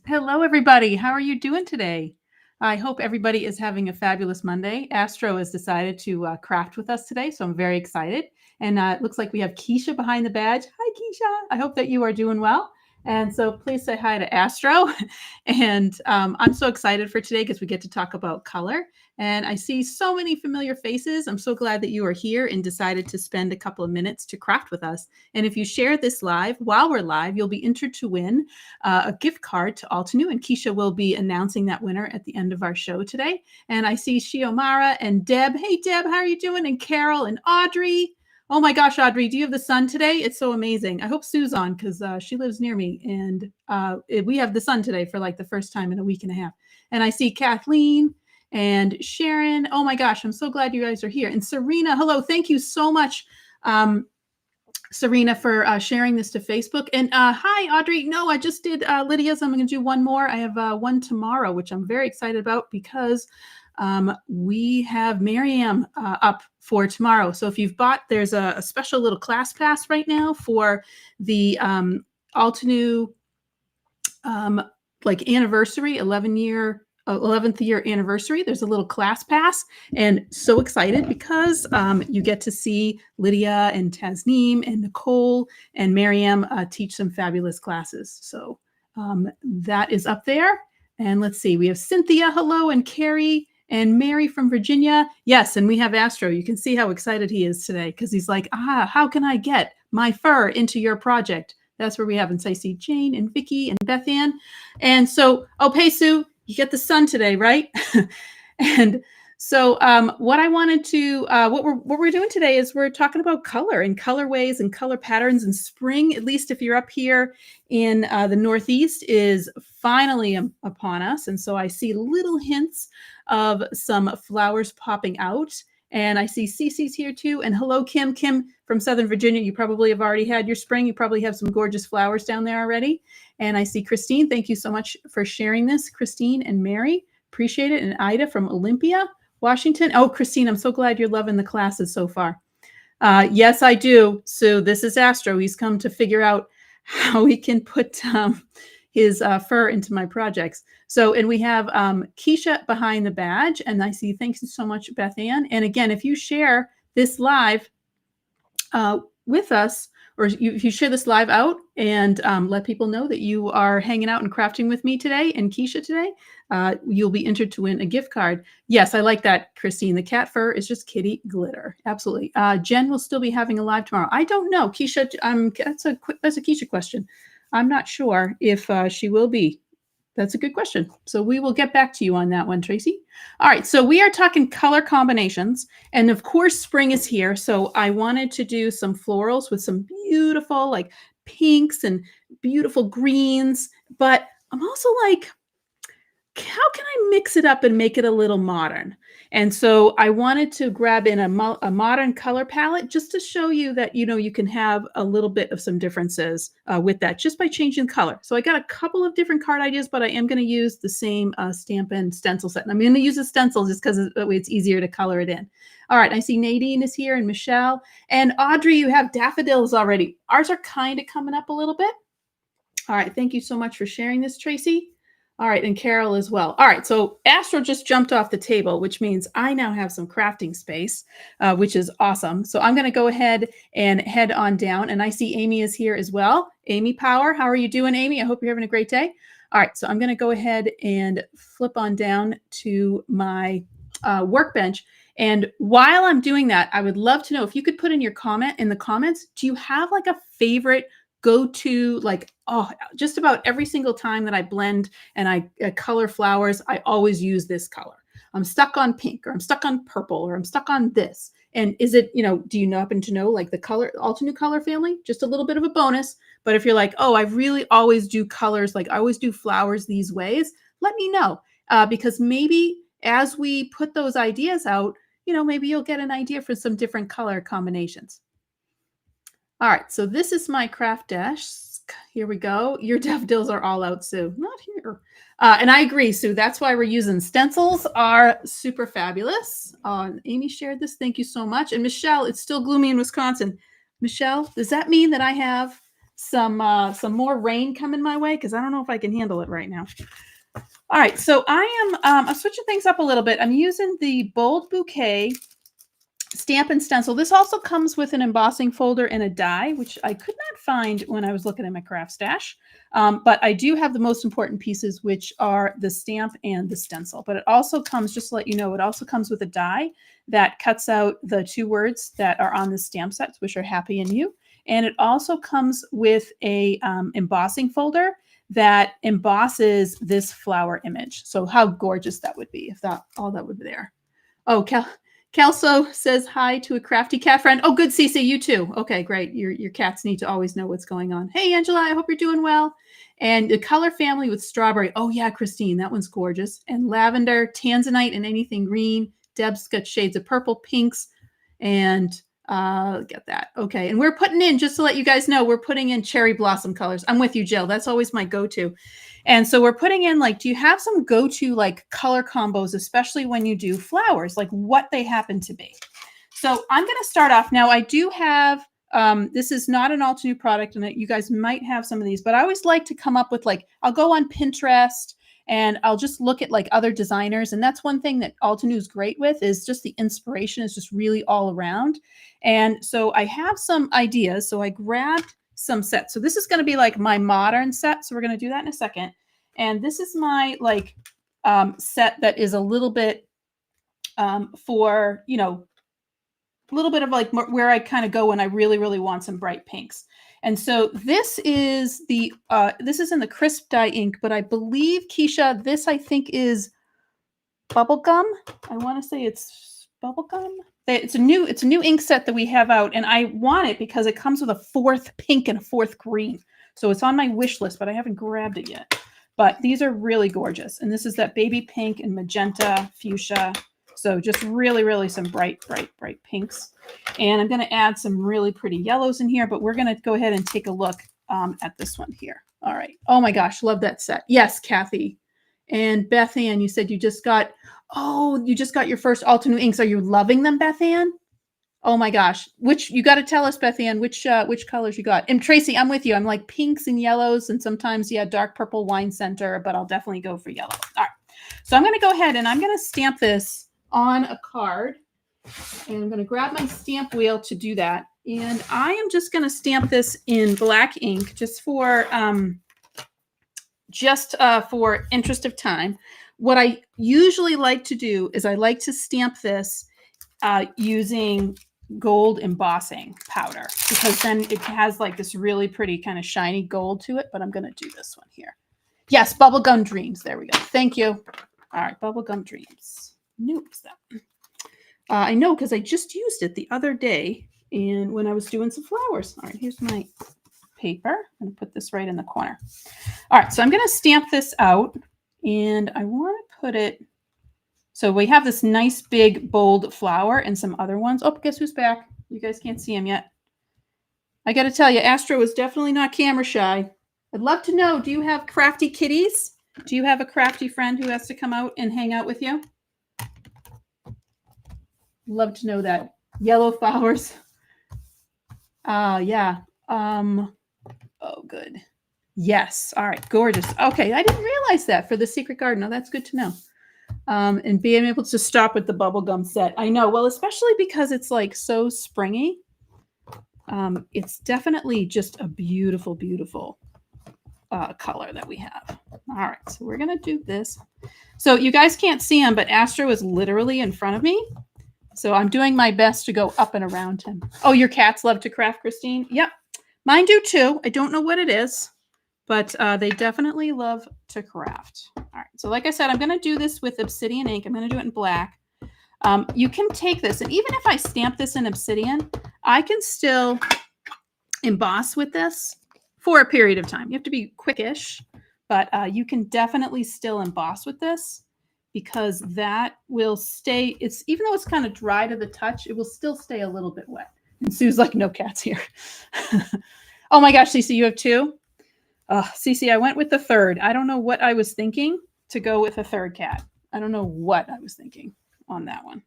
Hello, everybody. How are you doing today? I hope everybody is having a fabulous Monday. Astro has decided to craft with us today, so I'm very excited. And it looks like we have Keisha behind the badge. Hi, Keisha. I hope that you are doing well. And so please say hi to Astro. And I'm so excited for today because we get to talk about color. And I see so many familiar faces. I'm so glad that you are here and decided to spend a couple of minutes to craft with us. And if you share this live, while we're live, you'll be entered to win a gift card to Altenew, and Keisha will be announcing that winner at the end of our show today. And I see Shiomara and Deb. Hey, Deb, how are you doing? And Carol and Audrey. Oh my gosh, Audrey, do you have the sun today? It's so amazing. I hope Sue's on because she lives near me, and we have the sun today for like the first time in a week and a half. And I see Kathleen and Sharon. Oh my gosh, I'm so glad you guys are here. And Serena, hello. Thank you so much. Serena, for sharing this to Facebook. And hi, Audrey. No, I just did Lydia's. I'm going to do one more. I have one tomorrow, which I'm very excited about because we have Miriam up for tomorrow. So if you've bought, there's a special little class pass right now for the Altenew like anniversary, 11th year anniversary. There's a little class pass, and so excited because you get to see Lydia and Tasneem and Nicole and Miriam teach some fabulous classes. So that is up there. And let's see, we have Cynthia, hello, and Carrie and Mary from Virginia. Yes, and we have Astro. You can see how excited he is today because he's like, how can I get my fur into your project? That's where we have. And so I see Jane and Vicky and Beth Ann. And so, hey, Sue, you get the sun today, right? And so what I wanted to, what we're doing today is we're talking about color and colorways and color patterns, and spring, at least if you're up here in the Northeast, is finally upon us. And so I see little hints of some flowers popping out. And I see Cece's here too. And hello, Kim. Kim from Southern Virginia. You probably have already had your spring. You probably have some gorgeous flowers down there already. And I see Christine. Thank you so much for sharing this, Christine and Mary. Appreciate it. And Ida from Olympia, Washington. Oh, Christine, I'm so glad you're loving the classes so far. Yes, I do. So this is Astro. He's come to figure out how he can put his fur into my projects. So, and we have Keisha behind the badge, and I see, thanks so much, Beth Ann. And again, if you share this live with us, or if you share this live out and let people know that you are hanging out and crafting with me today and Keisha today, you'll be entered to win a gift card. Yes, I like that, Christine. The cat fur is just kitty glitter. Absolutely. Jen will still be having a live tomorrow. I don't know, Keisha. That's a Keisha question. I'm not sure if she will be. That's a good question. So we will get back to you on that one, Tracy. All right, so we are talking color combinations. And of course, spring is here. So I wanted to do some florals with some beautiful like pinks and beautiful greens. But I'm also like, how can I mix it up and make it a little modern? And so I wanted to grab in a modern color palette just to show you that, you can have a little bit of some differences with that just by changing color. So I got a couple of different card ideas, but I am going to use the same Stampin' stencil set. And I'm going to use a stencil just because that way it's easier to color it in. All right, I see Nadine is here and Michelle. And Audrey, you have daffodils already. Ours are kind of coming up a little bit. All right, thank you so much for sharing this, Tracy. All right, and Carol as well. All right, so Astro just jumped off the table, which means I now have some crafting space, which is awesome. So I'm going to go ahead and head on down. And I see Amy is here as well. Amy Power, how are you doing, Amy? I hope you're having a great day. All right, so I'm going to go ahead and flip on down to my workbench. And while I'm doing that, I would love to know if you could put in your comment in the comments, do you have like a favorite go-to, like, just about every single time that I blend and I color flowers, I always use this color. I'm stuck on pink, or I'm stuck on purple, or I'm stuck on this. And is it, do you happen to know like the color, Altenew color family? Just a little bit of a bonus. But if you're like, I really always do colors, like I always do flowers these ways, let me know. Because maybe as we put those ideas out, maybe you'll get an idea for some different color combinations. All right, so this is my craft desk. Here we go. Your daffodils are all out, Sue. Not here. And I agree, Sue. That's why we're using stencils. Are super fabulous. Amy shared this. Thank you so much. And Michelle, it's still gloomy in Wisconsin. Michelle, does that mean that I have some more rain coming my way because I don't know if I can handle it right now. All right, so I'm switching things up a little bit. I'm using the Bold Bouquet stamp and stencil. This also comes with an embossing folder and a die, which I could not find when I was looking at my craft stash. But I do have the most important pieces, which are the stamp and the stencil. But it also comes, just to let you know, it also comes with a die that cuts out the 2 words that are on the stamp sets, which are happy and you. And it also comes with a embossing folder that embosses this flower image. So how gorgeous that would be if that all that would be there. Oh, Kelso says hi to a crafty cat friend. Oh, good, Cece, you too. Okay, great. Your cats need to always know what's going on. Hey, Angela, I hope you're doing well. And the color family with strawberry. Oh, yeah, Christine, that one's gorgeous. And lavender, tanzanite, and anything green. Deb's got shades of purple, pinks, and get that. Okay, and we're putting in, just to let you guys know, we're putting in cherry blossom colors. I'm with you, Jill. That's always my go-to. And so we're putting in, like, do you have some go-to like color combos, especially when you do flowers, like what they happen to be? So I'm going to start off. Now, I do have, this is not an Altenew product, and you guys might have some of these, but I always like to come up with, like, I'll go on Pinterest and I'll just look at like other designers. And that's one thing that Altenew is great with, is just the inspiration is just really all around. And so I have some ideas. So I grabbed some sets. So this is going to be like my modern set. So we're going to do that in a second. And this is my like set that is a little bit for, you know, a little bit of like where I kind of go when I really, really want some bright pinks. And so this is the this is in the crisp dye ink, but I believe, Keisha, this I think is bubblegum. I want to say it's bubblegum. It's a new ink set that we have out, and I want it because it comes with a 4th pink and a 4th green. So it's on my wish list, but I haven't grabbed it yet. But these are really gorgeous. And this is that baby pink and magenta, fuchsia. So just really, really some bright, bright, bright pinks. And I'm going to add some really pretty yellows in here, but we're going to go ahead and take a look at this one here. All right. Oh my gosh, love that set. Yes, Kathy. And Beth Ann, you said you just got your first Altenew inks. Are you loving them, Beth Ann? Oh my gosh. Which, you got to tell us, Beth Ann, which colors you got. And Tracy, I'm with you. I'm like pinks and yellows, and sometimes, yeah, dark purple wine center, but I'll definitely go for yellow. All right. So I'm going to go ahead and I'm going to stamp this on a card. And I'm going to grab my stamp wheel to do that. And I am just going to stamp this in black ink just for interest of time. What I usually like to do is I like to stamp this using gold embossing powder, because then it has like this really pretty kind of shiny gold to it. But I'm going to do this one here. Yes, Bubblegum Dreams. There we go. Thank you. All right, Bubblegum Dreams. Nope, that one. I know, because I just used it the other day and when I was doing some flowers. All right, here's my paper. I'm going to put this right in the corner. All right, so I'm going to stamp this out, and I want to put it, so we have this nice big bold flower and some other ones. Oh, guess who's back? You guys can't see him yet. I got to tell you, Astro is definitely not camera shy. I'd love to know, do you have crafty kitties? Do you have a crafty friend who has to come out and hang out with you? Love to know that. Yellow flowers. Yeah. Oh, good. Yes. All right. Gorgeous. Okay. I didn't realize that for the secret garden. Oh, that's good to know. And being able to stop with the bubblegum set. I know. Well, especially because it's like so springy. It's definitely just a beautiful, beautiful color that we have. All right. So we're going to do this. So you guys can't see him, but Astro is literally in front of me. So I'm doing my best to go up and around him. Oh, your cats love to craft, Christine? Yep. Mine do too. I don't know what it is, but they definitely love to craft. All right. So like I said, I'm going to do this with obsidian ink. I'm going to do it in black. You can take this, and even if I stamp this in obsidian, I can still emboss with this for a period of time. You have to be quickish, but you can definitely still emboss with this, because that will stay, it's, even though it's kind of dry to the touch, it will still stay a little bit wet. And Sue's like, no cats here. Oh my gosh, Cece, you have 2? Cece, I went with the 3rd. I don't know what I was thinking to go with a 3rd cat. I don't know what I was thinking on that one.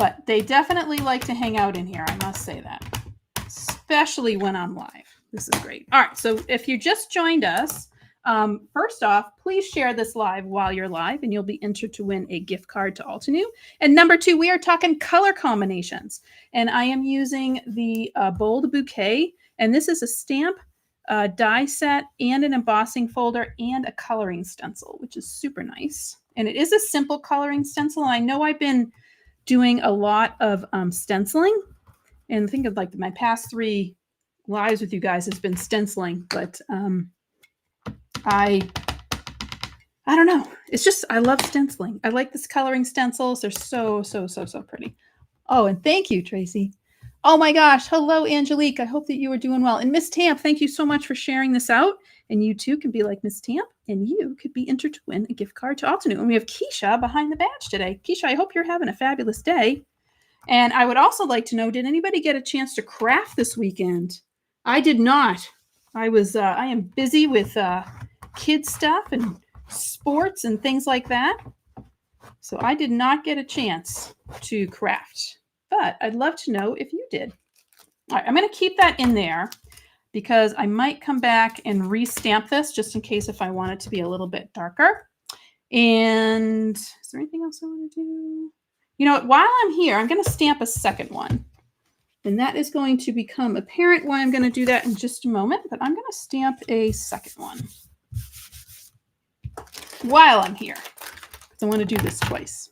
but they definitely like to hang out in here. I must say that, especially when I'm live. This is great. All right. So if you just joined us, first off, please share this live while you're live, and you'll be entered to win a gift card to Altenew. And number 2, we are talking color combinations, and I am using the Bold Bouquet, and this is a stamp, die set, and an embossing folder, and a coloring stencil, which is super nice. And it is a simple coloring stencil. I know I've been doing a lot of stenciling, and think of like my past 3 lives with you guys has been stenciling, but I don't know. It's just, I love stenciling. I like this coloring stencils. They're so pretty. Oh, and thank you, Tracy. Oh my gosh. Hello, Angelique. I hope that you are doing well. And Miss Tamp, thank you so much for sharing this out. And you too can be like Miss Tamp, and you could be entered to win a gift card to Altenew. And we have Keisha behind the badge today. Keisha, I hope you're having a fabulous day. And I would also like to know, did anybody get a chance to craft this weekend? I did not. I am busy with kids stuff and sports and things like that. So I did not get a chance to craft, but I'd love to know if you did. All right, I'm going to keep that in there because I might come back and re-stamp this just in case if I want it to be a little bit darker. And is there anything else I want to do? You know what, while I'm here, I'm going to stamp a second one. And that is going to become apparent why I'm going to do that in just a moment, but I'm going to stamp a second one while I'm here. I want to do this twice.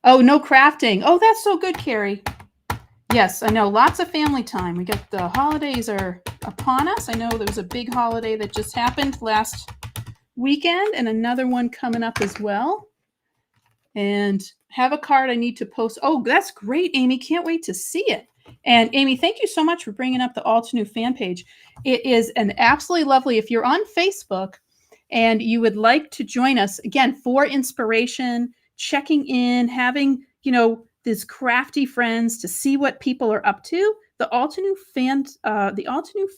Oh, no crafting. Oh, that's so good, Carrie. Yes, I know. Lots of family time. We got the holidays are upon us. I know there was a big holiday that just happened last weekend and another one coming up as well. And have a card I need to post. Oh, that's great, Amy. Can't wait to see it. And Amy, thank you so much for bringing up the Altenew fan page. It is an absolutely lovely, if you're on Facebook and you would like to join us, again, for inspiration, checking in, having, these crafty friends to see what people are up to, the Altenew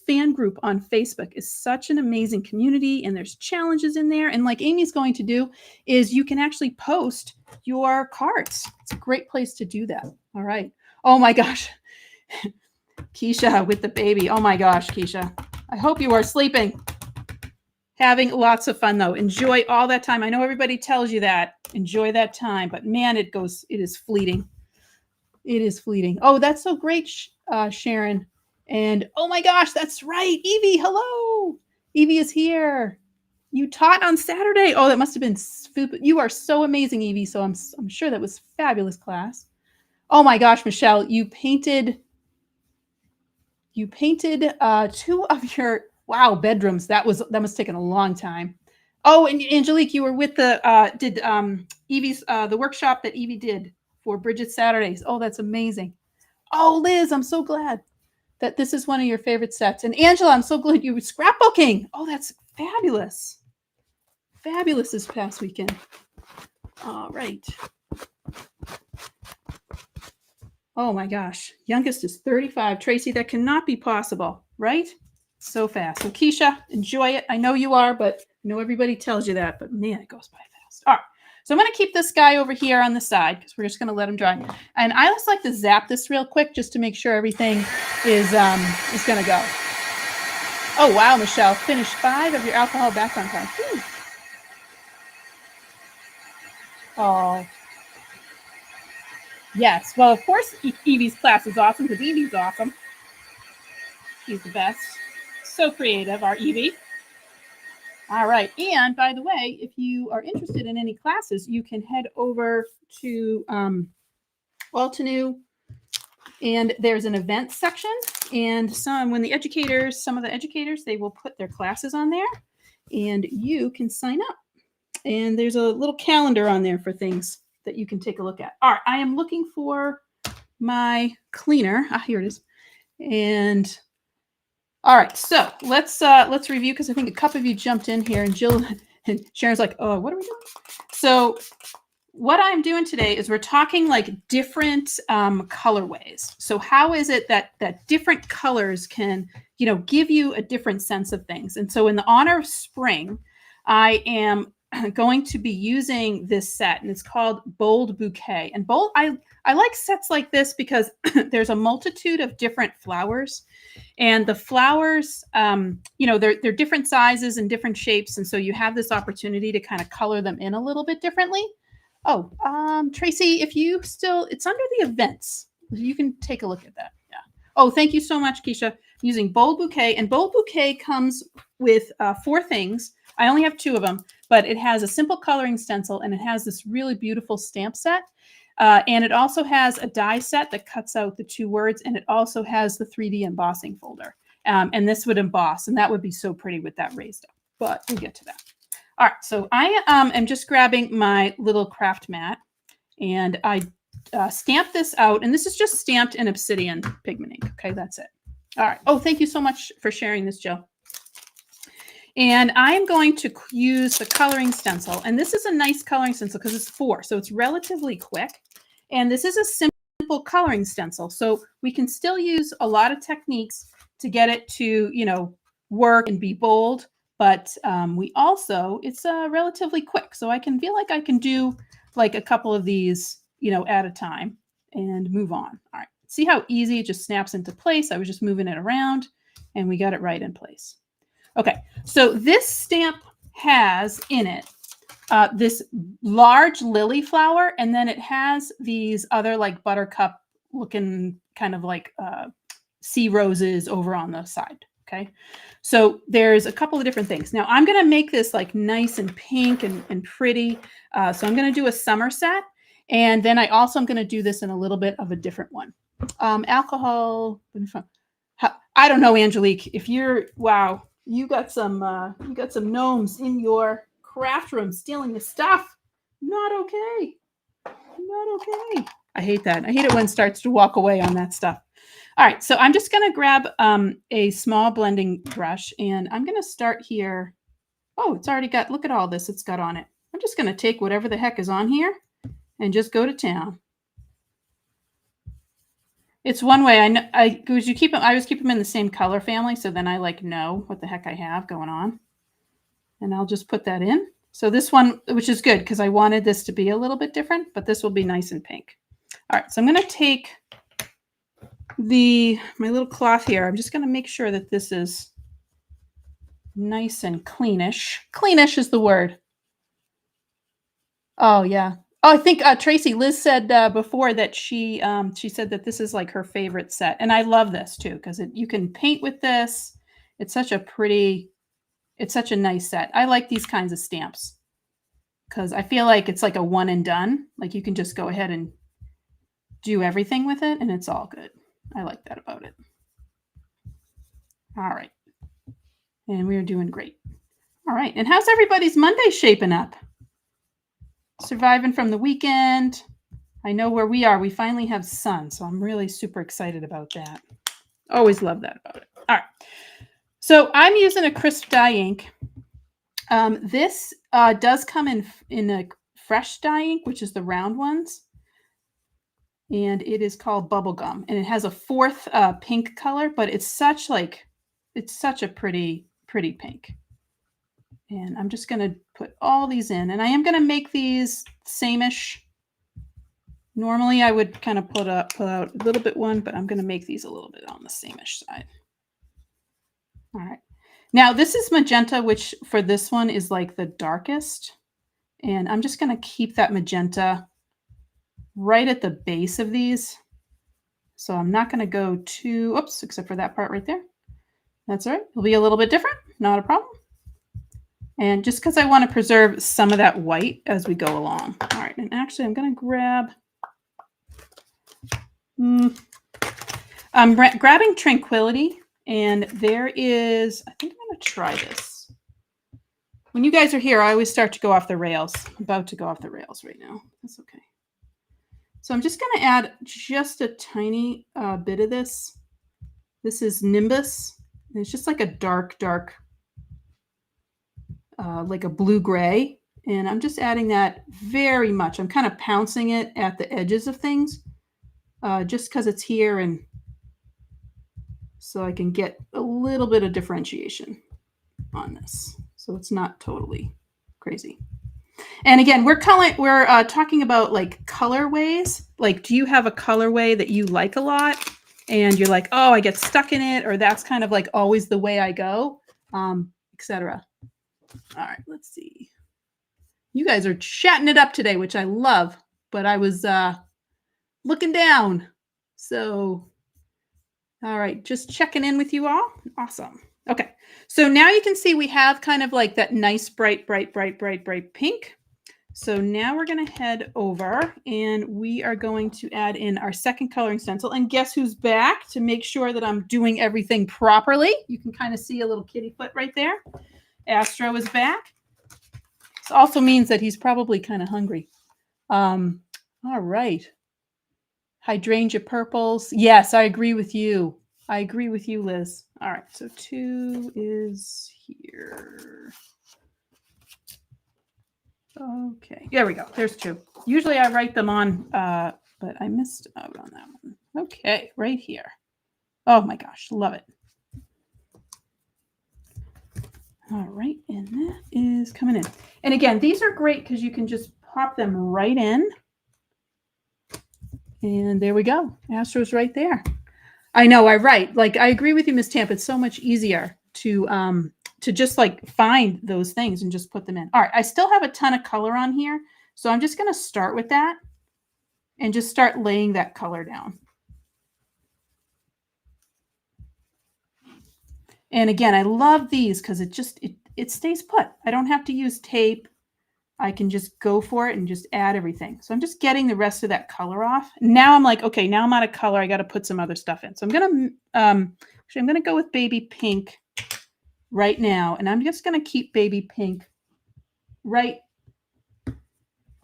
fan group on Facebook is such an amazing community, and there's challenges in there. And like Amy's going to do is you can actually post your cards. It's a great place to do that. All right. Oh my gosh. Keisha with the baby. Oh my gosh, Keisha. I hope you are sleeping. Having lots of fun though. Enjoy all that time. I know everybody tells you that. Enjoy that time, but man, it is fleeting. It is fleeting. Oh, that's so great, Sharon. And oh my gosh, that's right. Evie, hello. Evie is here. You taught on Saturday. Oh, that must have been stupid. You are so amazing, Evie. So I'm sure that was fabulous class. Oh my gosh, Michelle, you painted 2 of your bedrooms. That must have taken a long time. Oh, and Angelique, you were with Evie's the workshop that Evie did for Bridget Saturdays. Oh, that's amazing. Oh, Liz, I'm so glad that this is one of your favorite sets. And Angela, I'm so glad you were scrapbooking. Oh, that's fabulous. Fabulous this past weekend. All right. Oh my gosh. Youngest is 35. Tracy, that cannot be possible, right? So fast. So Keisha, enjoy it. I know you are, but I know everybody tells you that, but man, it goes by fast. All right. So I'm going to keep this guy over here on the side because we're just going to let him dry. And I just like to zap this real quick just to make sure everything is going to go. Oh, wow, Michelle. Finish 5 of your alcohol background cards. Oh. Yes. Well, of course, Evie's class is awesome because Evie's awesome. She's the best. So creative, our Evie. All right. And by the way, if you are interested in any classes, you can head over to Altenew, and there's an event section. And some of the educators, they will put their classes on there, and you can sign up. And there's a little calendar on there for things that you can take a look at. All right. I am looking for my cleaner. Here it is. And all right, so let's review because I think a couple of you jumped in here, and Jill and Sharon's like, "Oh, what are we doing?" So what I'm doing today is we're talking like different colorways. So how is it that different colors can give you a different sense of things? And so in the honor of spring, I am going to be using this set, and it's called Bold Bouquet. And Bold, I like sets like this because there's a multitude of different flowers, and the flowers, they're different sizes and different shapes, and so you have this opportunity to kind of color them in a little bit differently. Oh, Tracy, if you still, it's under the events. You can take a look at that. Yeah. Oh, thank you so much, Keisha. Using Bold Bouquet, and Bold Bouquet comes with 4 things. I only have 2 of them, but it has a simple coloring stencil, and it has this really beautiful stamp set. And it also has a die set that cuts out the 2 words, and it also has the 3D embossing folder. And this would emboss, and that would be so pretty with that raised up. But we'll get to that. All right, so I am just grabbing my little craft mat, and I stamp this out. And this is just stamped in obsidian pigment ink. Okay, that's it. All right. Oh, thank you so much for sharing this, Jill. And I'm going to use the coloring stencil. And this is a nice coloring stencil because it's 4, so it's relatively quick. And this is a simple coloring stencil, so we can still use a lot of techniques to get it to, work and be bold. But we also, it's relatively quick, so I can feel like I can do like a couple of these, at a time and move on. All right. See how easy it just snaps into place? I was just moving it around, and we got it right in place. Okay, so this stamp has in it this large lily flower, and then it has these other like buttercup looking kind of like sea roses over on the side. Okay, so there's a couple of different things. Now I'm going to make this like nice and pink and pretty. So I'm going to do a Somerset, and then I also am going to do this in a little bit of a different one. Alcohol. I don't know, Angelique. If you're wow, you got some gnomes in your craft room stealing the stuff. Not okay. Not okay. I hate that. I hate it when it starts to walk away on that stuff. All right, so I'm just going to grab a small blending brush, and I'm going to start here. Oh, it's already got, look at all this it's got on it. I'm just going to take whatever the heck is on here and just go to town. It's one way I know, I always keep them in the same color family, so then I like know what the heck I have going on. And I'll just put that in. So this one, which is good because I wanted this to be a little bit different, but this will be nice and pink. All right, so I'm going to take my little cloth here. I'm just going to make sure that this is nice and cleanish. Cleanish is the word. Oh, yeah. Oh, I think Tracy, Liz said before that she said that this is like her favorite set. And I love this too, because you can paint with this. It's such a nice set. I like these kinds of stamps because I feel like it's like a one and done. Like you can just go ahead and do everything with it and it's all good. I like that about it. All right. And we're doing great. All right. And how's everybody's Monday shaping up? Surviving from the weekend. I know where we are. We finally have sun, so I'm really super excited about that. Always love that about it. All right. So I'm using a crisp dye ink. This does come in a fresh dye ink, which is the round ones. And it is called Bubblegum. And it has a 4th pink color, but it's such a pretty pink. And I'm just going to put all these in. And I am going to make these same-ish. Normally I would kind of pull out a little bit one, but I'm going to make these a little bit on the same-ish side. All right. Now this is magenta, which for this one is like the darkest. And I'm just going to keep that magenta right at the base of these. So I'm not going to go too, oops, except for that part right there. That's all right. It'll be a little bit different. Not a problem. And just because I want to preserve some of that white as we go along. All right. And actually, I'm going to grab, I'm grabbing Tranquility. And there is, I think I'm going to try this. When you guys are here, I always start to go off the rails. I'm about to go off the rails right now. That's okay. So I'm just going to add just a tiny bit of this. This is Nimbus. And it's just like a dark, like a blue-gray. And I'm just adding that very much. I'm kind of pouncing it at the edges of things just because it's here and so I can get a little bit of differentiation on this. So it's not totally crazy. And again, we're talking about like colorways. Like, do you have a colorway that you like a lot and you're like, oh, I get stuck in it, or that's kind of like always the way I go, etc. All right, let's see. You guys are chatting it up today, which I love, but I was looking down. So, all right, just checking in with you all. Awesome. Okay, so now you can see we have kind of like that nice bright pink. So now we're going to head over and we are going to add in our second coloring stencil. And guess who's back to make sure that I'm doing everything properly? You can kind of see a little kitty foot right there. Astro is back. This also means that he's probably kind of hungry. All right. Hydrangea purples. Yes, I agree with you. I agree with you, Liz. All right, so 2 is here. Okay, there we go. There's 2. Usually I write them on, but I missed out on that one. Okay, right here. Oh my gosh, love it. All right, and that is coming in. And again, these are great because you can just pop them right in. And there we go. Astro's right there. I know, I write. Like, I agree with you, Miss Tamp. It's so much easier to just like find those things and just put them in. All right, I still have a ton of color on here. So I'm just going to start with that and just start laying that color down. And again, I love these because it stays put. I don't have to use tape. I can just go for it and just add everything. So I'm just getting the rest of that color off. Now I'm like, okay, now I'm out of color. I got to put some other stuff in. So I'm going to go with baby pink right now. And I'm just going to keep baby pink right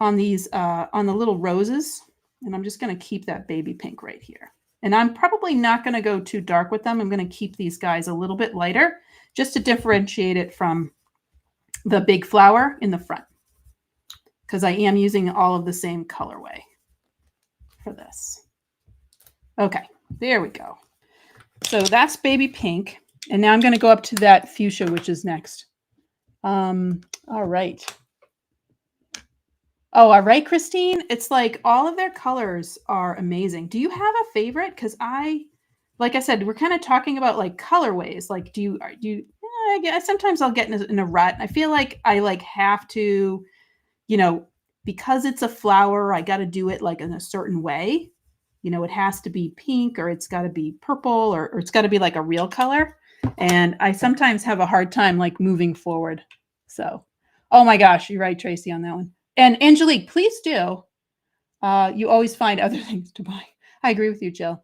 on these, on the little roses. And I'm just going to keep that baby pink right here. And I'm probably not going to go too dark with them. I'm going to keep these guys a little bit lighter just to differentiate it from the big flower in the front, because I am using all of the same colorway for this. Okay, there we go. So that's baby pink. And now I'm going to go up to that fuchsia, which is next. All right. Oh, all right, Christine. It's like all of their colors are amazing. Do you have a favorite? Because like I said, we're kind of talking about like colorways. Like, sometimes I'll get in a rut. I feel like I like have to, because it's a flower, I got to do it like in a certain way. It has to be pink, or it's got to be purple, or it's got to be like a real color. And I sometimes have a hard time like moving forward. So, oh my gosh, you're right, Tracy, on that one. And Angelique, please do. You always find other things to buy. I agree with you, Jill.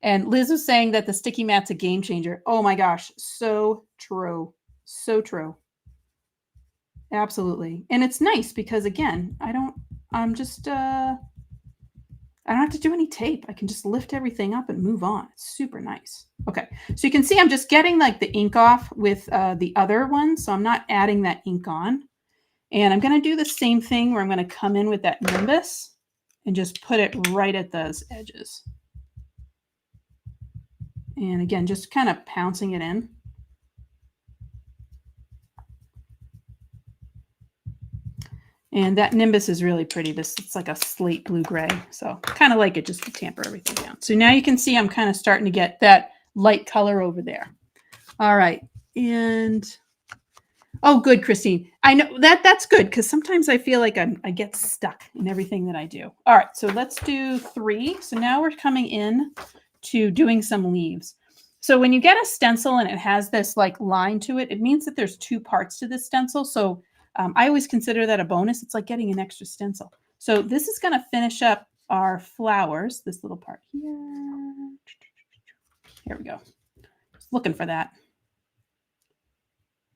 And Liz was saying that the sticky mat's a game changer. Oh my gosh, so true. So true. Absolutely. And it's nice because again, I don't have to do any tape. I can just lift everything up and move on. It's super nice. Okay. So you can see I'm just getting like the ink off with the other one. So I'm not adding that ink on. And I'm going to do the same thing where I'm going to come in with that nimbus and just put it right at those edges. And again, just kind of pouncing it in. And that nimbus is really pretty. It's like a slate blue gray. So kind of like it just to tamper everything down. So now you can see I'm kind of starting to get that light color over there. All right. And oh, good, Christine. I know that's good because sometimes I feel like I get stuck in everything that I do. All right. So let's do 3. So now we're coming in to doing some leaves. So when you get a stencil and it has this like line to it, it means that there's 2 parts to this stencil. So I always consider that a bonus. It's like getting an extra stencil. So this is going to finish up our flowers, this little part here. Here we go. Just looking for that.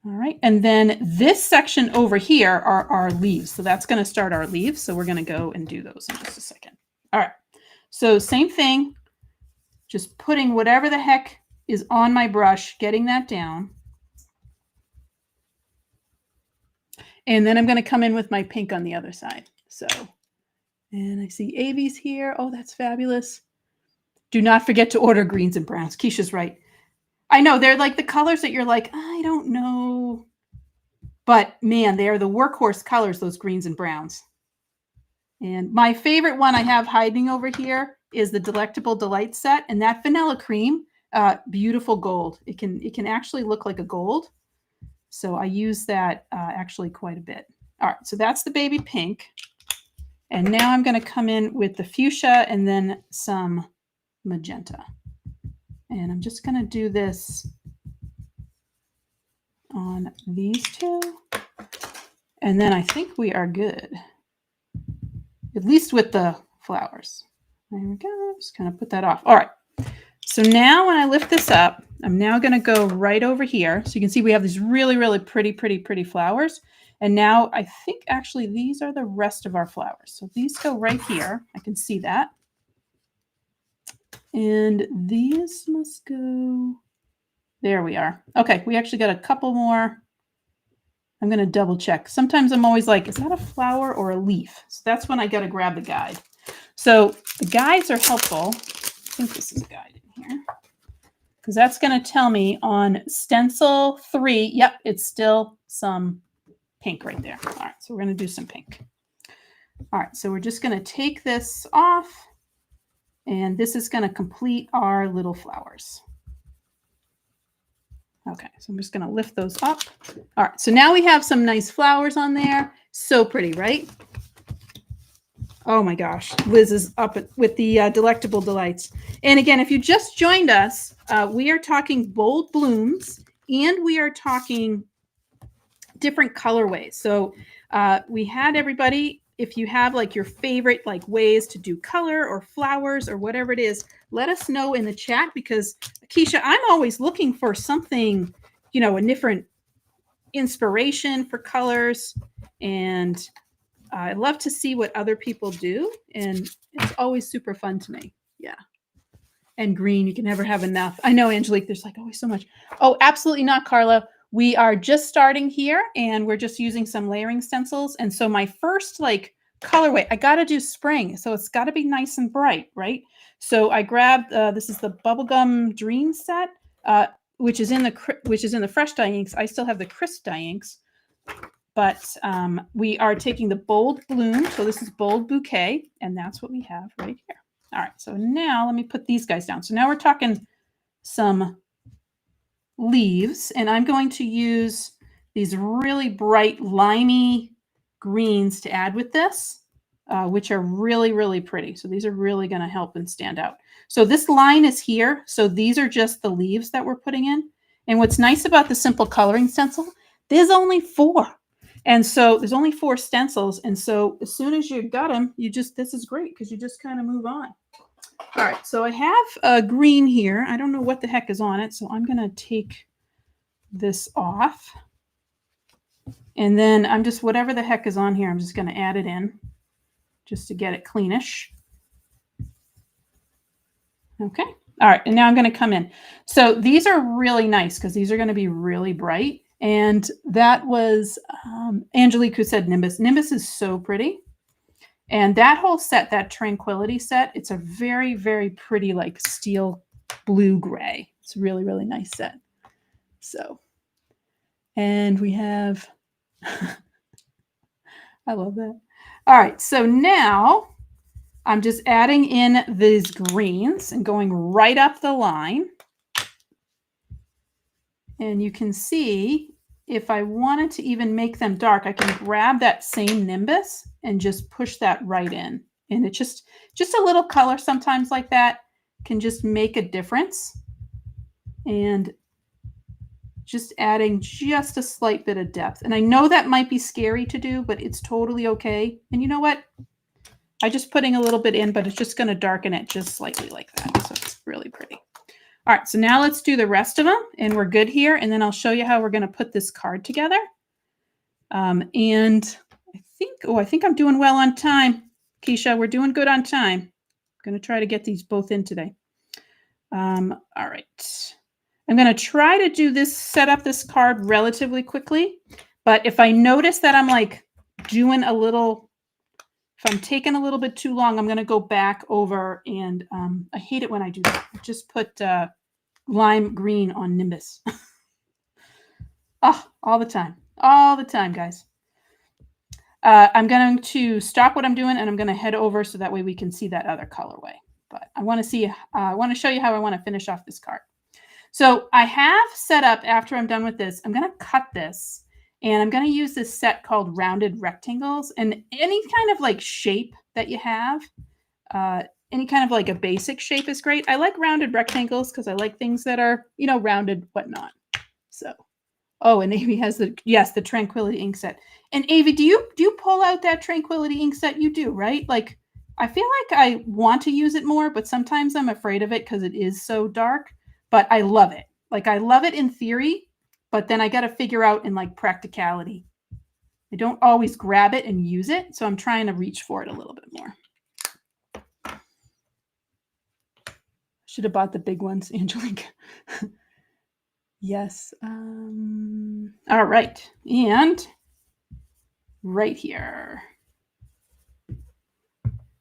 All right. And then this section over here are our leaves. So that's going to start our leaves. So we're going to go and do those in just a second. All right. So same thing, just putting whatever the heck is on my brush, getting that down. And then I'm going to come in with my pink on the other side. So, and I see Avi's here. Oh, that's fabulous. Do not forget to order greens and browns. Keisha's right. I know they're like the colors that you're like, I don't know. But man, they are the workhorse colors, those greens and browns. And my favorite one I have hiding over here is the Delectable Delight set, and that vanilla cream, beautiful gold. It can actually look like a gold. So I use that actually quite a bit. All right, so that's the baby pink. And now I'm going to come in with the fuchsia and then some magenta. And I'm just going to do this on these two. And then I think we are good, at least with the flowers. There we go. Just kind of put that off. All right. So now when I lift this up, I'm now going to go right over here. So you can see we have these really, really pretty flowers. And now I think actually these are the rest of our flowers. So these go right here. I can see that. And these must go, there we are. Okay, we actually got a couple more. I'm going to double check. Sometimes I'm always like, is that a flower or a leaf? So that's when I got to grab the guide. So the guides are helpful. I think this is a guide in here, because that's going to tell me on stencil 3, yep, it's still some pink right there. All right, so we're going to do some pink. All right, so we're just going to take this off, and this is going to complete our little flowers. Okay, so I'm just going to lift those up. All right, so now we have some nice flowers on there. So pretty, right? Oh my gosh, Liz is up with the Delectable Delights. And again, if you just joined us, we are talking bold blooms, and we are talking different colorways. So we had everybody, if you have like your favorite like ways to do color or flowers or whatever it is, let us know in the chat, because Keisha, I'm always looking for something, you know, a different inspiration for colors. And I love to see what other people do. And it's always super fun to me. Yeah. And green, you can never have enough. I know, Angelique, there's like always so much. Oh, absolutely not, Carla. We are just starting here, and we're just using some layering stencils. And so my first like colorway, I got to do spring. So it's got to be nice and bright, right? So I grabbed, this is the Bubblegum Dream set, which is in the fresh dye inks. I still have the crisp dye inks, but we are taking the Bold Bloom. So this is Bold Bouquet, and that's what we have right here. All right, so now let me put these guys down. So now we're talking some leaves, and I'm going to use these really bright limey greens to add with this, which are really, really pretty. So these are really going to help and stand out. So this line is here. So these are just the leaves that we're putting in. And what's nice about the simple coloring stencil, there's only 4. And so there's only 4 stencils. And so as soon as you got them, this is great, because you just kind of move on. All right, so I have a green here. I don't know what the heck is on it, so I'm going to take this off. And then I'm just, whatever the heck is on here, I'm just going to add it in just to get it cleanish. Okay. All right, and now I'm going to come in. So these are really nice, because these are going to be really bright. And that was Angelique who said Nimbus. Nimbus is so pretty. And that whole set, that Tranquility set, it's a very, very pretty like steel blue gray. It's a really, really nice set. So, and we have, I love that. All right, so now I'm just adding in these greens and going right up the line. And you can see, if I wanted to even make them dark, I can grab that same Nimbus and just push that right in. And it just a little color sometimes like that can just make a difference. And just adding just a slight bit of depth. And I know that might be scary to do, but it's totally okay. And you know what? I'm just putting a little bit in, but it's just going to darken it just slightly like that. So it's really pretty. All right, so now let's do the rest of them, and we're good here. And then I'll show you how we're going to put this card together. And I think I'm doing well on time, Keisha. We're doing good on time. I'm going to try to get these both in today. All right. I'm going to try to set up this card relatively quickly. But if I notice that I'm like doing a little, if I'm taking a little bit too long, I'm going to go back over, and I hate it when I do that. I just put lime green on Nimbus. Oh, all the time. all the time, guys. I'm going to stop what I'm doing and I'm going to head over so that way we can see that other colorway. But I want to see, I want to show you how I want to finish off this card. So I have set up, after I'm done with this, I'm going to cut this and I'm going to use this set called rounded rectangles, and any kind of like shape that you have, any kind of like a basic shape is great. I like rounded rectangles because I like things that are, you know, rounded, whatnot. So, oh, and Avi has the, yes, the Tranquility ink set. And Avi, do you pull out that Tranquility ink set? You do, right? Like, I feel like I want to use it more, but sometimes I'm afraid of it because it is so dark. But I love it. Like, I love it in theory, but then I got to figure out in like practicality. I don't always grab it and use it, so I'm trying to reach for it a little bit more. Should have bought the big ones, Angelique. Yes. All right. And right here.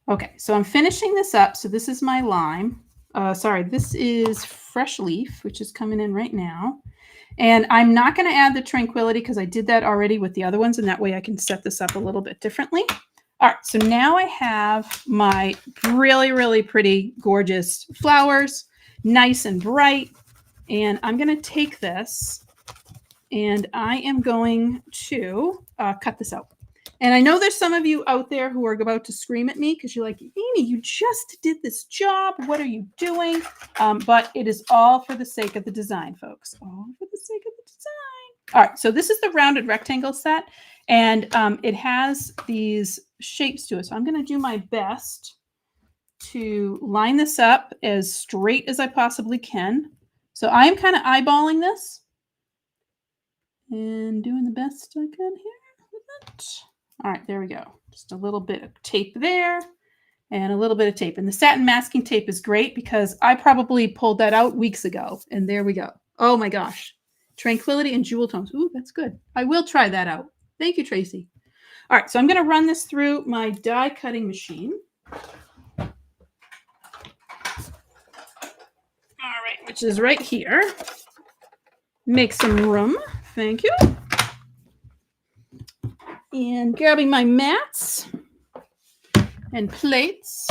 Okay, so I'm finishing this up. So this is my lime. Sorry, this is fresh leaf, which is coming in right now. And I'm not going to add the Tranquility because I did that already with the other ones, and that way I can set this up a little bit differently. All right, so now I have my really, really pretty, gorgeous flowers, nice and bright. And I'm going to take this and I am going to cut this out. And I know there's some of you out there who are about to scream at me because you're like, Amy, you just did this job. What are you doing? But it is all for the sake of the design, folks. All for the sake of the design. All right, so this is the rounded rectangle set, and it has these shapes to it. So I'm going to do my best to line this up as straight as I possibly can. So I'm kind of eyeballing this and doing the best I can here with it. All right, there we go. Just a little bit of tape there and a little bit of tape. And the satin masking tape is great because I probably pulled that out weeks ago. And there we go. Oh my gosh. Tranquility and jewel tones. Ooh, that's good. I will try that out. Thank you, Tracy. All right, so I'm going to run this through my die cutting machine. All right, which is right here. Make some room. Thank you. And grabbing my mats and plates.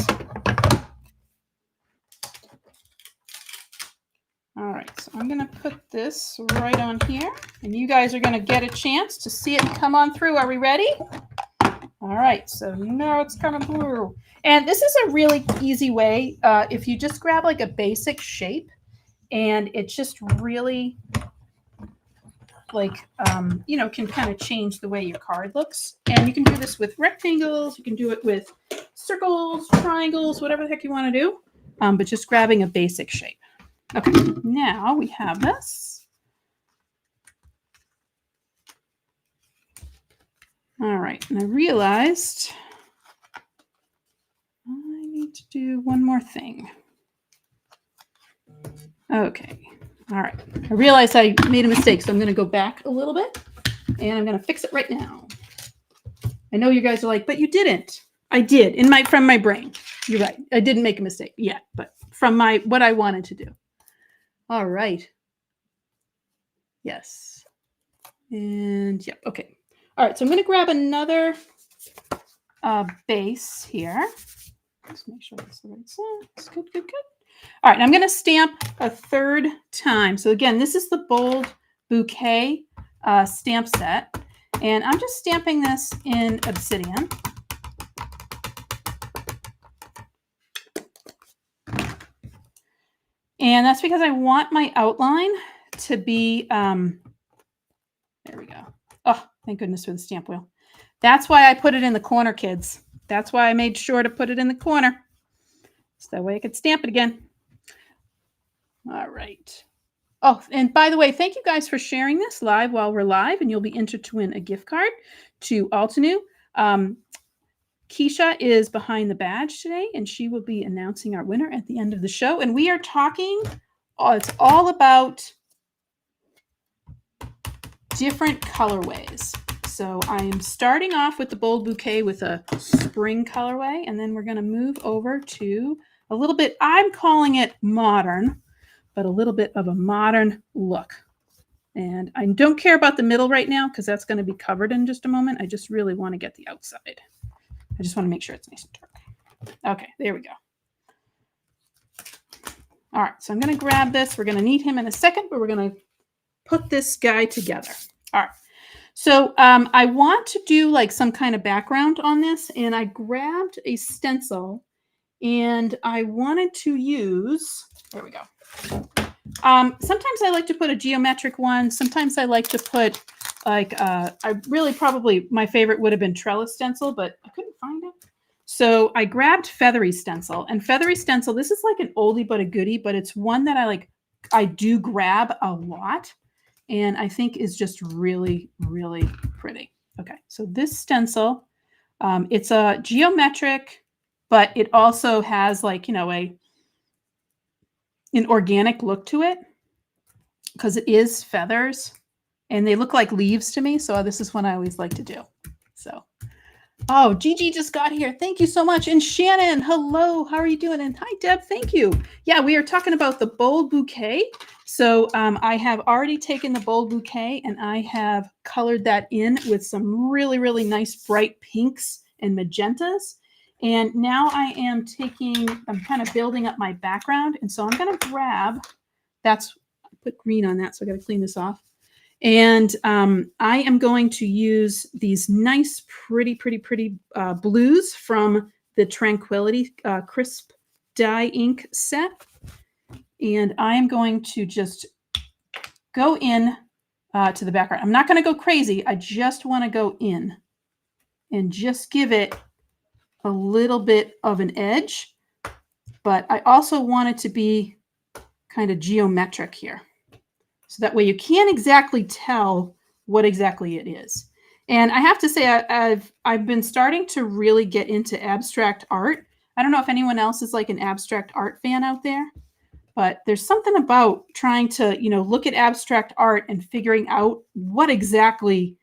All right, so I'm going to put this right on here, and you guys are going to get a chance to see it come on through. Are we ready? All right, so now it's coming through. And this is a really easy way. If you just grab like a basic shape, and it's just really like, you know, can kind of change the way your card looks. And you can do this with rectangles. You can do it with circles, triangles, whatever the heck you want to do. But just grabbing a basic shape. Okay, now we have this. All right, and I realized I need to do one more thing. Okay. All right. I realized I made a mistake, so I'm going to go back a little bit, and I'm going to fix it right now. I know you guys are like, but you didn't. I did from my brain. You're right. I didn't make a mistake yet, but from what I wanted to do. All right. Yes. And yep. Okay. All right. So I'm going to grab another base here. Just make sure that's the right size. Good, good, good. All right, I'm going to stamp a third time. So again, this is the Bold Bouquet stamp set. And I'm just stamping this in obsidian. And that's because I want my outline to be, there we go. Oh, thank goodness for the stamp wheel. That's why I put it in the corner, kids. That's why I made sure to put it in the corner. So that way I could stamp it again. All right. Oh, and by the way, thank you guys for sharing this live while we're live, and you'll be entered to win a gift card to Altenew. Keisha is behind the badge today, and she will be announcing our winner at the end of the show. And we are talking, it's all about different colorways. So I am starting off with the Bold Bouquet with a spring colorway, and then we're going to move over to a little bit, I'm calling it modern, but a little bit of a modern look. And I don't care about the middle right now because that's going to be covered in just a moment. I just really want to get the outside. I just want to make sure it's nice and dark. Okay, there we go. All right, so I'm going to grab this. We're going to need him in a second, but we're going to put this guy together. All right. So I want to do like some kind of background on this, and I grabbed a stencil, and I wanted to use, there we go. Sometimes I like to put a geometric one. Sometimes I like to put like, I really probably, my favorite would have been trellis stencil, but I couldn't find it. So I grabbed feathery stencil, and feathery stencil, this is like an oldie but a goodie, but it's one that I do grab a lot, and I think is just really, really pretty. Okay, so this stencil, it's a geometric, but it also has like, you know, an organic look to it because it is feathers, and they look like leaves to me. So this is what I always like to do. So. Oh, Gigi just got here. Thank you so much. And Shannon, hello. How are you doing? And hi, Deb. Thank you. Yeah, we are talking about the Bold Bouquet. So I have already taken the Bold Bouquet and I have colored that in with some really, really nice bright pinks and magentas. And now I am I'm kind of building up my background. And so I'm going to grab, I put green on that, so I got to clean this off. And I am going to use these nice, pretty blues from the Tranquility Crisp Dye Ink set. And I am going to just go in to the background. I'm not going to go crazy. I just want to go in and just give it a little bit of an edge. But I also want it to be kind of geometric here. So that way you can't exactly tell what exactly it is. And I have to say, I've been starting to really get into abstract art. I don't know if anyone else is like an abstract art fan out there, but there's something about trying to, you know, look at abstract art and figuring out what exactly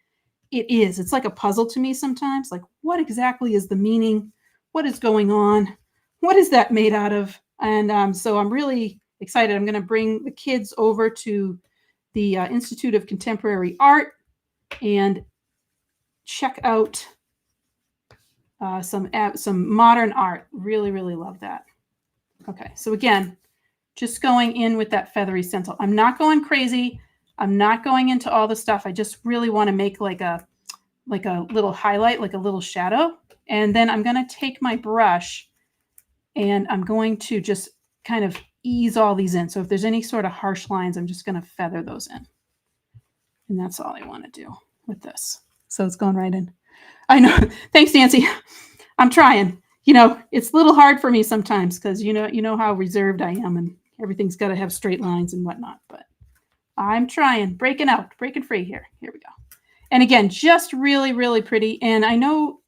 it is. It's like a puzzle to me sometimes. Like, what exactly is the meaning? What is going on? What is that made out of? And so I'm really excited. I'm going to bring the kids over to the Institute of Contemporary Art and check out some modern art. Really, really love that. Okay, so again, just going in with that feathery stencil. I'm not going crazy. I'm not going into all the stuff. I just really want to make like a little highlight, like a little shadow. And then I'm going to take my brush and I'm going to just kind of ease all these in. So if there's any sort of harsh lines, I'm just going to feather those in. And that's all I want to do with this. So it's going right in. I know. Thanks, Nancy. I'm trying. You know, it's a little hard for me sometimes because you know how reserved I am and everything's got to have straight lines and whatnot. But I'm trying, breaking free here. Here we go. And again, just really, really pretty. And I know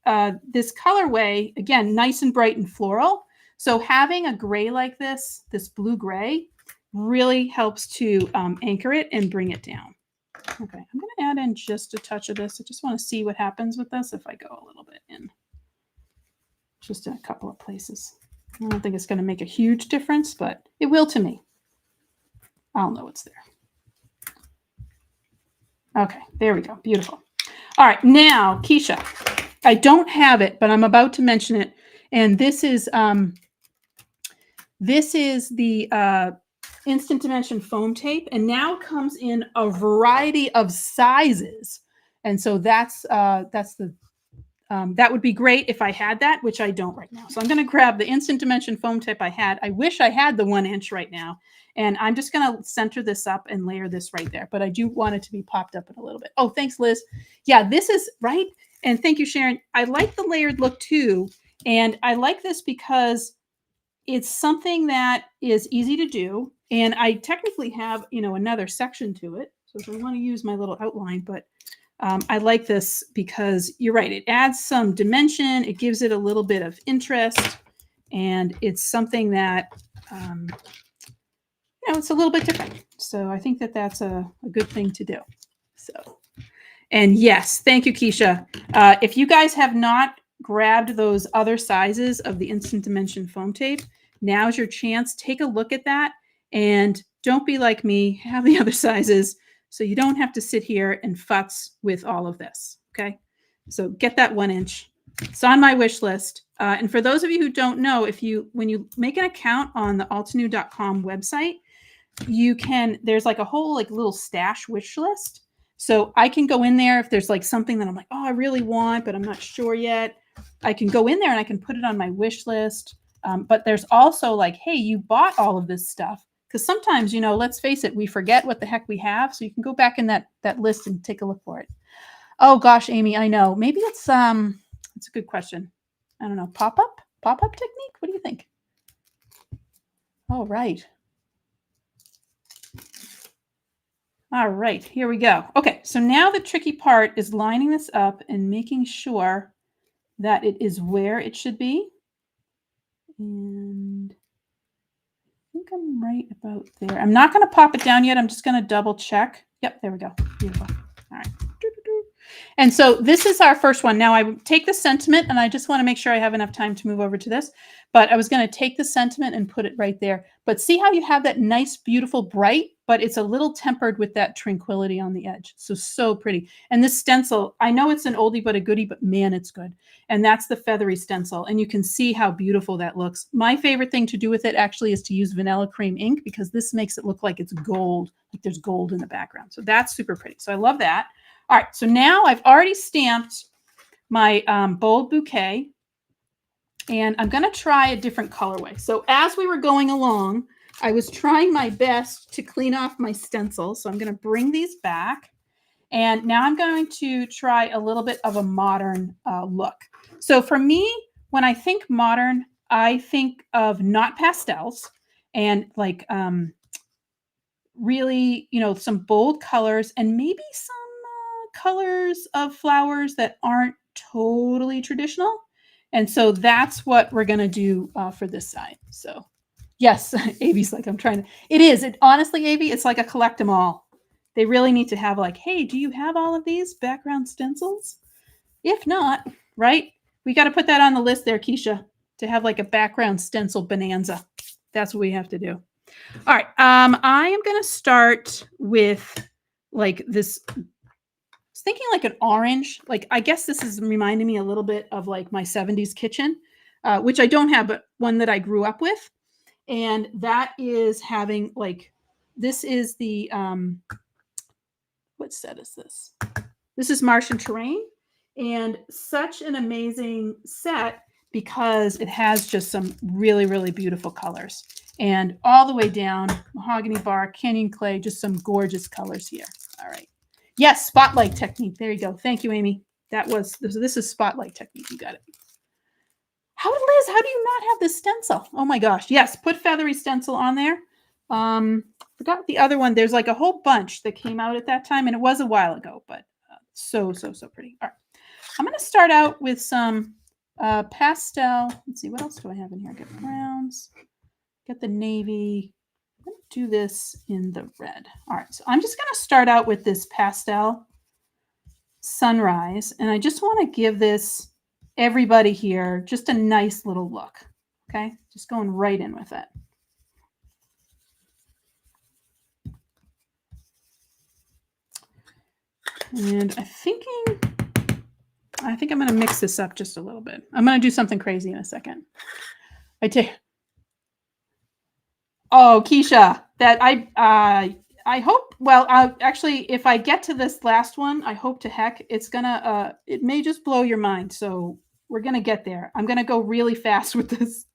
this colorway, again, nice and bright and floral. So having a gray like this blue gray, really helps to anchor it and bring it down. Okay, I'm going to add in just a touch of this. I just want to see what happens with this if I go a little bit in. Just in a couple of places. I don't think it's going to make a huge difference, but it will to me. I'll know it's there. Okay, there we go. Beautiful. All right, now, Keisha. I don't have it, but I'm about to mention it. And this is the Instant Dimension foam tape, and now comes in a variety of sizes. And so that's the that would be great if I had that, which I don't right now. So I'm going to grab the Instant Dimension foam tape I had. I wish I had the 1 inch right now. And I'm just going to center this up and layer this right there. But I do want it to be popped up in a little bit. Oh, thanks, Liz. Yeah, this is right. And thank you, Sharon. I like the layered look too. And I like this because it's something that is easy to do. And I technically have, another section to it. So if I want to use my little outline, but I like this because you're right. It adds some dimension. It gives it a little bit of interest. And it's something that, it's a little bit different. So I think that that's a good thing to do. So, and yes, thank you, Keisha. If you guys have not grabbed those other sizes of the Instant Dimension foam tape, now's your chance. Take a look at that and don't be like me, have the other sizes So you don't have to sit here and futz with all of this. Okay. So get that 1 inch. It's on my wish list. And for those of you who don't know, when you make an account on the altenew.com website, there's like a whole like little stash wish list. So I can go in there if there's like something that I'm like, oh, I really want, but I'm not sure yet. I can go in there and I can put it on my wish list. But there's also like, hey, you bought all of this stuff. Because sometimes, let's face it, we forget what the heck we have. So you can go back in that list and take a look for it. Oh gosh, Amy, I know. Maybe it's a good question. I don't know. Pop-up technique? What do you think? Oh, right. All right, here we go. Okay, so now the tricky part is lining this up and making sure that it is where it should be. And I think I'm right about there. I'm not going to pop it down yet. I'm just going to double check. Yep, there we go. Beautiful. All right. And so this is our first one. Now I take the sentiment, and I just want to make sure I have enough time to move over to this, but I was going to take the sentiment and put it right there. But see how you have that nice, beautiful, bright, but it's a little tempered with that tranquility on the edge. So pretty. And this stencil, I know it's an oldie but a goodie, but man, it's good. And that's the feathery stencil. And you can see how beautiful that looks. My favorite thing to do with it actually is to use vanilla cream ink, because this makes it look like it's gold, like there's gold in the background. So that's super pretty. So I love that. All right, so now I've already stamped my Bold Bouquet, and I'm going to try a different colorway. So as we were going along, I was trying my best to clean off my stencil. So I'm going to bring these back, and now I'm going to try a little bit of a modern look. So for me, when I think modern, I think of not pastels and like really, some bold colors and maybe some colors of flowers that aren't totally traditional. And so that's what we're going to do for this side. So yes, Avi's like, it is. Honestly, Avi, it's like a collect them all. They really need to have like, hey, do you have all of these background stencils? If not, right? We got to put that on the list there, Keisha, to have like a background stencil bonanza. That's what we have to do. All right. I am going to start with like this. I was thinking like an orange, like I guess this is reminding me a little bit of like my 70s kitchen, which I don't have, but one that I grew up with. And that is having like, this is the, what set is this? This is Martian Terrain, and such an amazing set because it has just some really, really beautiful colors. And all the way down, mahogany bark, canyon clay, just some gorgeous colors here. All right. Yes, spotlight technique. There you go. Thank you, Amy. This is spotlight technique. You got it. Liz, how do you not have this stencil? Oh my gosh. Yes, put feathery stencil on there. Forgot the other one. There's like a whole bunch that came out at that time, and it was a while ago, but so pretty. All right. I'm going to start out with some pastel. Let's see, what else do I have in here? I got browns, get the navy. I'm going to do this in the red. All right, so I'm just going to start out with this pastel sunrise, and I just want to give this everybody here just a nice little look. Okay, just going right in with it. And I think I'm going to mix this up just a little bit. I'm going to do something crazy in a second. Oh, Keisha, that I hope, well, actually, if I get to this last one, I hope to heck, it may just blow your mind. So we're going to get there. I'm going to go really fast with this.